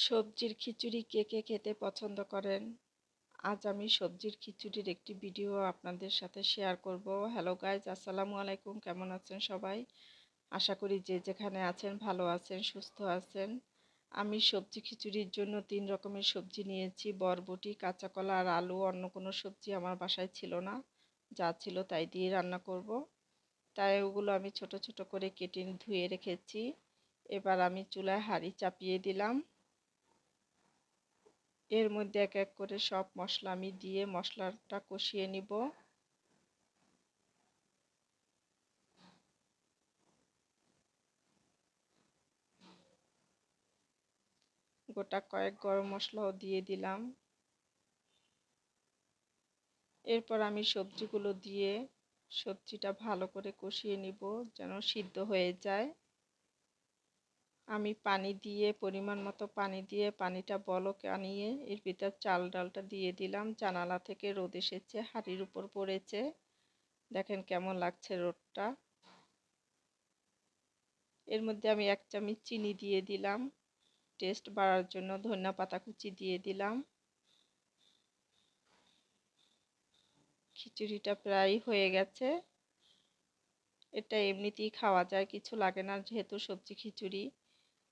সবজির খিচুড়ি কে কে খেতে পছন্দ করেন? আজ আমি সবজির খিচুড়ির একটি ভিডিও আপনাদের সাথে শেয়ার করব। হ্যালো গাইজ, আসসালামু আলাইকুম। কেমন আছেন সবাই? আশা করি যে যেখানে আছেন ভালো আছেন, সুস্থ আছেন। আমি সবজি খিচুড়ির জন্য 3 রকমের সবজি নিয়েছি: বরবটি, কাঁচা কলা আর আলু। অন্য কোনো সবজি আমার বাসায় ছিল না, যা ছিল তাই দিয়ে রান্না করব। তাই ওগুলো আমি ছোট ছোট করে কেটে ধুয়ে রেখেছি। এবার আমি চুলায় হাঁড়ি চাপিয়ে দিলাম। এর মধ্যে এক এক করে সব মশলা আমি দিয়ে মশলাটা কষিয়ে নিব। গোটা কয়েক গরম মশলাও দিয়ে দিলাম। এরপর আমি সবজিগুলো দিয়ে সবজিটা ভালো করে কষিয়ে নিব যেন সিদ্ধ হয়ে যায়। আমি পানি দিয়ে পরিমাণ মতো পানি দিয়ে পানিটা বলক আনিয়ে এর ভিতর চাল ডালটা দিয়ে দিলাম। জানালা থেকে রোদ এসেছে, হাঁড়ির উপর পড়েছে, দেখেন কেমন লাগছে রোদটা। এর মধ্যে আমি 1 চামচ চিনি দিয়ে দিলাম, টেস্ট বাড়ার জন্য ধনিয়া পাতা কুচি দিয়ে দিলাম। খিচুড়িটা প্রায় হয়ে গেছে। এটা এমনিতেই খাওয়া যায়, কিছু লাগে না, যেহেতু সবজি খিচুড়ি।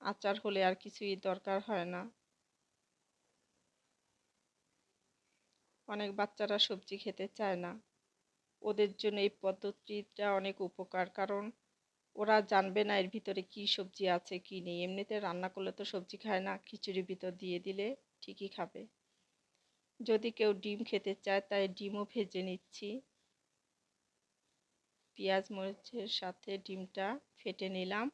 আচার হলে আর কিছুই দরকার হয় না। অনেক বাচ্চারা সবজি খেতে চায় না, ওদের জন্য এই পদ্ধতিটা অনেক উপকার, কারণ ওরা জানবে না এর ভিতরে কি সবজি আছে কি নেই। এমনিতে রান্না করলে তো সবজি খায় না, খিচুড়ির ভিতর দিয়ে দিলে ঠিকই খাবে। যদি কেউ ডিম খেতে চায় তাই ডিমও ভেজে নিচ্ছি। পেঁয়াজ মরিচের সাথে ডিমটা ফেটে নিলাম।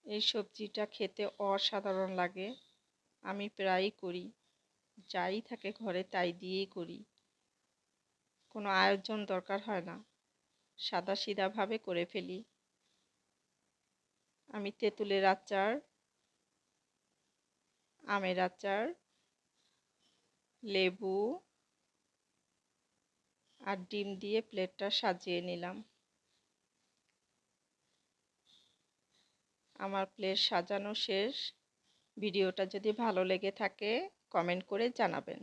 এই সবজিটা খেতে অসাধারণ লাগে। আমি প্রায়ই করি, যাই থাকে ঘরে তাই দিয়েই করি, কোনো আয়োজন দরকার হয় না, সাদাসিধাভাবে করে ফেলি। আমি তেঁতুলের আচার, আমের আচার, লেবু আর ডিম দিয়ে প্লেটটা সাজিয়ে নিলাম। আমার প্লেট সাজানো শেষ। ভিডিওটা যদি ভালো লেগে থাকে কমেন্ট করে জানাবেন।